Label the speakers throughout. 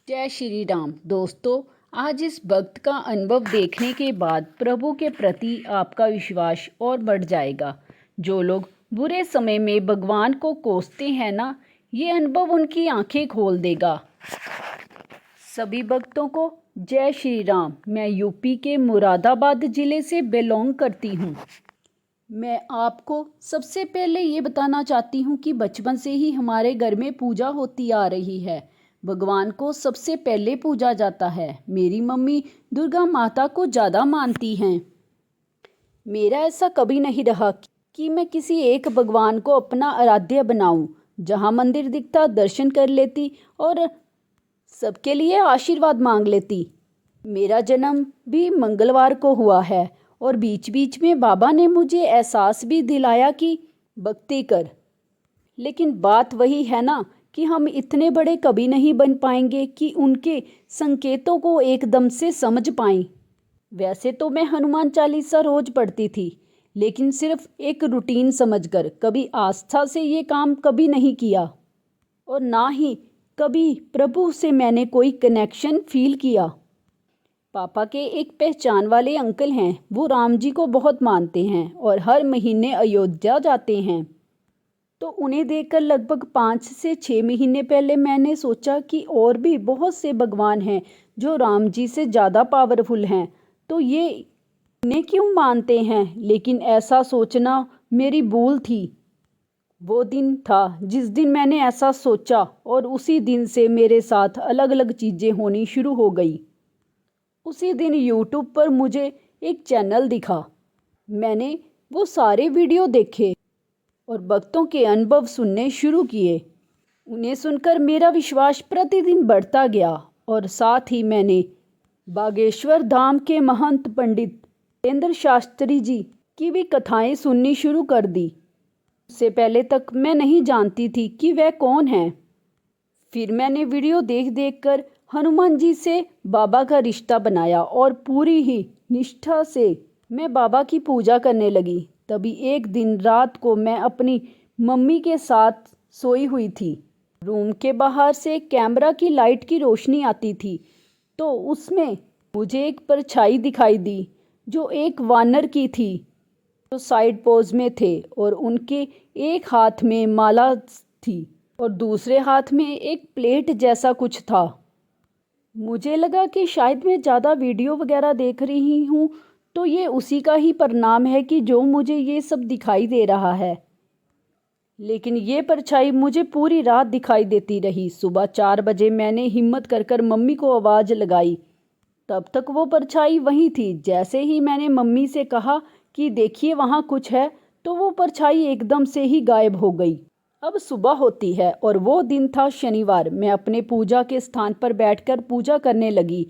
Speaker 1: जय श्री राम दोस्तों। आज इस भक्त का अनुभव देखने के बाद प्रभु के प्रति आपका विश्वास और बढ़ जाएगा। जो लोग बुरे समय में भगवान को कोसते हैं ना, ये अनुभव उनकी आंखें खोल देगा। सभी भक्तों को जय श्री राम। मैं यूपी के मुरादाबाद ज़िले से बिलोंग करती हूँ। मैं आपको सबसे पहले ये बताना चाहती हूँ कि बचपन से ही हमारे घर में पूजा होती आ रही है। भगवान को सबसे पहले पूजा जाता है। मेरी मम्मी दुर्गा माता को ज़्यादा मानती हैं। मेरा ऐसा कभी नहीं रहा कि मैं किसी एक भगवान को अपना आराध्य बनाऊं। जहाँ मंदिर दिखता दर्शन कर लेती और सबके लिए आशीर्वाद मांग लेती। मेरा जन्म भी मंगलवार को हुआ है और बीच बीच में बाबा ने मुझे एहसास भी दिलाया कि भक्ति कर। लेकिन बात वही है ना कि हम इतने बड़े कभी नहीं बन पाएंगे कि उनके संकेतों को एकदम से समझ पाएं। वैसे तो मैं हनुमान चालीसा रोज पढ़ती थी, लेकिन सिर्फ एक रूटीन समझकर। कभी आस्था से ये काम कभी नहीं किया और ना ही कभी प्रभु से मैंने कोई कनेक्शन फील किया। पापा के एक पहचान वाले अंकल हैं, वो राम जी को बहुत मानते हैं और हर महीने अयोध्या जाते हैं। तो उन्हें देखकर लगभग 5 से 6 महीने पहले मैंने सोचा कि और भी बहुत से भगवान हैं जो राम जी से ज़्यादा पावरफुल हैं, तो ये इन्हें क्यों मानते हैं। लेकिन ऐसा सोचना मेरी भूल थी। वो दिन था जिस दिन मैंने ऐसा सोचा और उसी दिन से मेरे साथ अलग अलग चीज़ें होनी शुरू हो गई। उसी दिन यूट्यूब पर मुझे एक चैनल दिखा। मैंने वो सारे वीडियो देखे और भक्तों के अनुभव सुनने शुरू किए। उन्हें सुनकर मेरा विश्वास प्रतिदिन बढ़ता गया और साथ ही मैंने बागेश्वर धाम के महंत पंडित जितेंद्र शास्त्री जी की भी कथाएं सुननी शुरू कर दी। उससे पहले तक मैं नहीं जानती थी कि वह कौन है। फिर मैंने वीडियो देख देख कर हनुमान जी से बाबा का रिश्ता बनाया और पूरी ही निष्ठा से मैं बाबा की पूजा करने लगी। तभी एक दिन रात को मैं अपनी मम्मी के साथ सोई हुई थी। रूम के बाहर से कैमरा की लाइट की रोशनी आती थी, तो उसमें मुझे एक परछाई दिखाई दी जो एक वानर की थी, जो साइड पोज में थे और उनके एक हाथ में माला थी और दूसरे हाथ में एक प्लेट जैसा कुछ था। मुझे लगा कि शायद मैं ज़्यादा वीडियो वगैरह देख रही हूँ, तो ये उसी का ही परिणाम है कि जो मुझे ये सब दिखाई दे रहा है। लेकिन ये परछाई मुझे पूरी रात दिखाई देती रही। सुबह 4 बजे मैंने हिम्मत कर मम्मी को आवाज़ लगाई। तब तक वो परछाई वहीं थी। जैसे ही मैंने मम्मी से कहा कि देखिए वहाँ कुछ है, तो वो परछाई एकदम से ही गायब हो गई। अब सुबह होती है और वो दिन था शनिवार। मैं अपने पूजा के स्थान पर बैठकर पूजा करने लगी।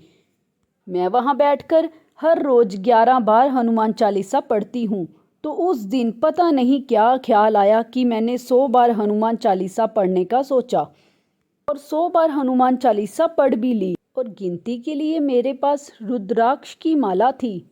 Speaker 1: मैं वहाँ बैठकर हर रोज़ 11 बार हनुमान चालीसा पढ़ती हूँ। तो उस दिन पता नहीं क्या ख्याल आया कि मैंने 100 बार हनुमान चालीसा पढ़ने का सोचा और 100 बार हनुमान चालीसा पढ़ भी ली। और गिनती के लिए मेरे पास रुद्राक्ष की माला थी।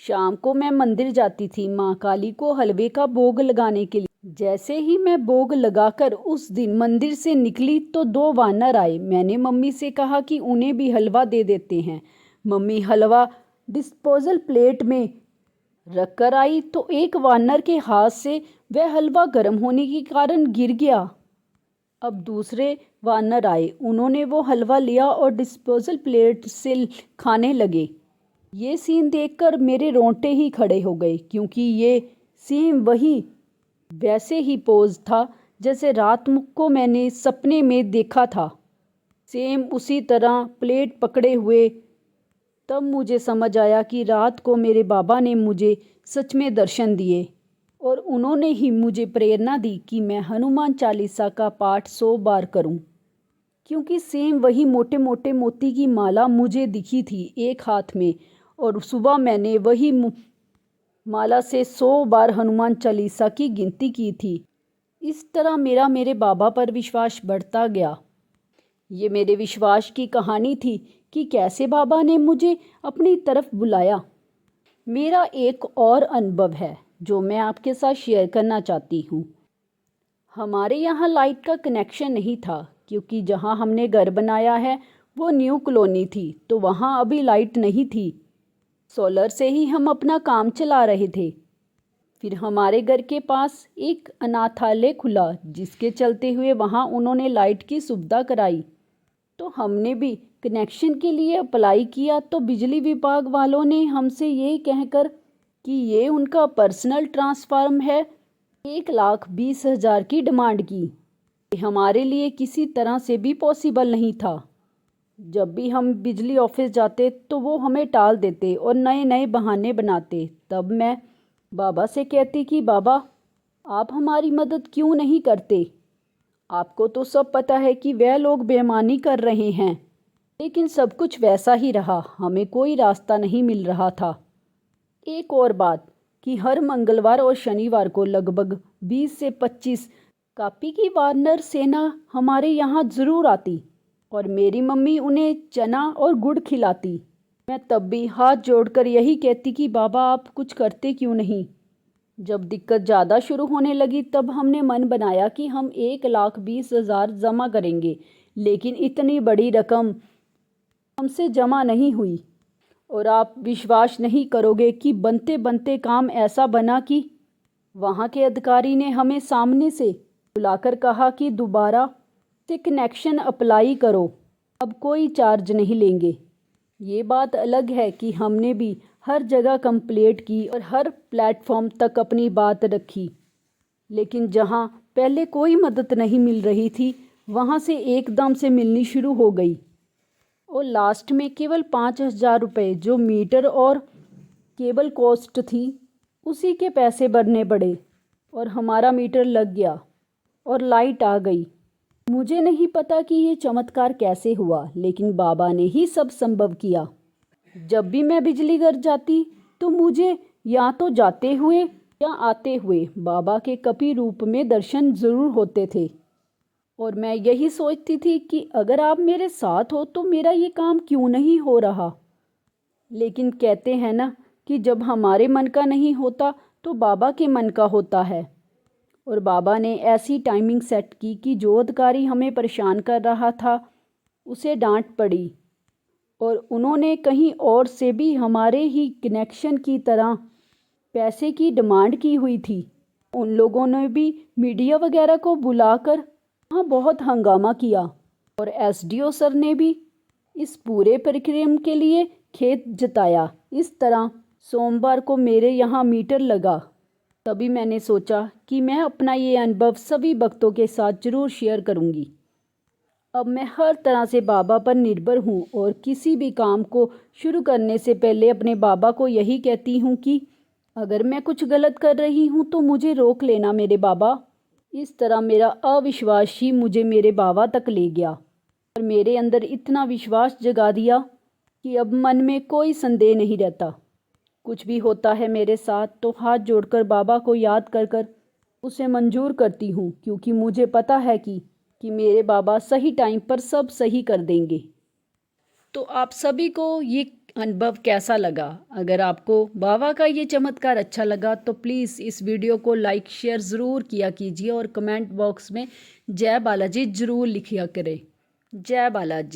Speaker 1: शाम को मैं मंदिर जाती थी माँ काली को हलवे का भोग लगाने के लिए। जैसे ही मैं भोग लगाकर उस दिन मंदिर से निकली तो 2 वानर आए। मैंने मम्मी से कहा कि उन्हें भी हलवा दे देते हैं। मम्मी हलवा डिस्पोजल प्लेट में रख कर आई तो एक वानर के हाथ से वह हलवा गर्म होने के कारण गिर गया। अब दूसरे वानर आए, उन्होंने वो हलवा लिया और डिस्पोजल प्लेट से खाने लगे। ये सीन देखकर मेरे रोंगटे ही खड़े हो गए, क्योंकि ये सेम वही वैसे ही पोज था जैसे रात को मैंने सपने में देखा था। सेम उसी तरह प्लेट पकड़े हुए। तब मुझे समझ आया कि रात को मेरे बाबा ने मुझे सच में दर्शन दिए और उन्होंने ही मुझे प्रेरणा दी कि मैं हनुमान चालीसा का पाठ 100 बार करूं। क्योंकि सेम वही मोटे मोटे मोती की माला मुझे दिखी थी एक हाथ में और सुबह मैंने वही माला से 100 बार हनुमान चालीसा की गिनती की थी। इस तरह मेरे बाबा पर विश्वास बढ़ता गया। ये मेरे विश्वास की कहानी थी कि कैसे बाबा ने मुझे अपनी तरफ बुलाया। मेरा एक और अनुभव है जो मैं आपके साथ शेयर करना चाहती हूँ। हमारे यहाँ लाइट का कनेक्शन नहीं था, क्योंकि जहाँ हमने घर बनाया है वो न्यू कॉलोनी थी तो वहाँ अभी लाइट नहीं थी। सोलर से ही हम अपना काम चला रहे थे। फिर हमारे घर के पास एक अनाथालय खुला जिसके चलते हुए वहाँ उन्होंने लाइट की सुविधा कराई। तो हमने भी कनेक्शन के लिए अप्लाई किया तो बिजली विभाग वालों ने हमसे ये कहकर कि ये उनका पर्सनल ट्रांसफार्म है 1,20,000 की डिमांड की। ये हमारे लिए किसी तरह से भी पॉसिबल नहीं था। जब भी हम बिजली ऑफिस जाते तो वो हमें टाल देते और नए नए बहाने बनाते। तब मैं बाबा से कहती कि बाबा आप हमारी मदद क्यों नहीं करते, आपको तो सब पता है कि वह लोग बेईमानी कर रहे हैं। लेकिन सब कुछ वैसा ही रहा, हमें कोई रास्ता नहीं मिल रहा था। एक और बात कि हर मंगलवार और शनिवार को लगभग 20 से 25 कापी की वानर सेना हमारे यहाँ ज़रूर आती और मेरी मम्मी उन्हें चना और गुड़ खिलाती। मैं तब भी हाथ जोड़कर यही कहती कि बाबा आप कुछ करते क्यों नहीं। जब दिक्कत ज़्यादा शुरू होने लगी तब हमने मन बनाया कि हम 1,20,000 जमा करेंगे, लेकिन इतनी बड़ी रकम हमसे जमा नहीं हुई। और आप विश्वास नहीं करोगे कि बनते बनते काम ऐसा बना कि वहाँ के अधिकारी ने हमें सामने से बुलाकर कहा कि दोबारा से कनेक्शन अप्लाई करो, अब कोई चार्ज नहीं लेंगे। ये बात अलग है कि हमने भी हर जगह कंप्लेंट की और हर प्लेटफॉर्म तक अपनी बात रखी, लेकिन जहाँ पहले कोई मदद नहीं मिल रही थी वहाँ से एकदम से मिलनी शुरू हो गई। और लास्ट में केवल 5,000 रुपये जो मीटर और केबल कॉस्ट थी उसी के पैसे भरने पड़े और हमारा मीटर लग गया और लाइट आ गई। मुझे नहीं पता कि ये चमत्कार कैसे हुआ, लेकिन बाबा ने ही सब संभव किया। जब भी मैं बिजली घर जाती तो मुझे या तो जाते हुए या आते हुए बाबा के कपि रूप में दर्शन ज़रूर होते थे। और मैं यही सोचती थी कि अगर आप मेरे साथ हो तो मेरा ये काम क्यों नहीं हो रहा। लेकिन कहते हैं ना कि जब हमारे मन का नहीं होता तो बाबा के मन का होता है। और बाबा ने ऐसी टाइमिंग सेट की कि जो अधिकारी हमें परेशान कर रहा था उसे डांट पड़ी और उन्होंने कहीं और से भी हमारे ही कनेक्शन की तरह पैसे की डिमांड की हुई थी। उन लोगों ने भी मीडिया वगैरह को बुलाकर वहाँ बहुत हंगामा किया और एसडीओ सर ने भी इस पूरे प्रक्रिया के लिए खेद जताया। इस तरह सोमवार को मेरे यहाँ मीटर लगा। तभी मैंने सोचा कि मैं अपना ये अनुभव सभी भक्तों के साथ ज़रूर शेयर करूँगी। अब मैं हर तरह से बाबा पर निर्भर हूँ और किसी भी काम को शुरू करने से पहले अपने बाबा को यही कहती हूँ कि अगर मैं कुछ गलत कर रही हूँ तो मुझे रोक लेना मेरे बाबा। इस तरह मेरा अविश्वास ही मुझे मेरे बाबा तक ले गया और मेरे अंदर इतना विश्वास जगा दिया कि अब मन में कोई संदेह नहीं रहता। कुछ भी होता है मेरे साथ तो हाथ जोड़कर बाबा को याद कर कर उसे मंजूर करती हूँ, क्योंकि मुझे पता है कि मेरे बाबा सही टाइम पर सब सही कर देंगे। तो आप सभी को ये अनुभव कैसा लगा? अगर आपको बाबा का ये चमत्कार अच्छा लगा तो प्लीज़ इस वीडियो को लाइक शेयर ज़रूर किया कीजिए और कमेंट बॉक्स में जय बालाजी ज़रूर लिखिया करें। जय बालाजी।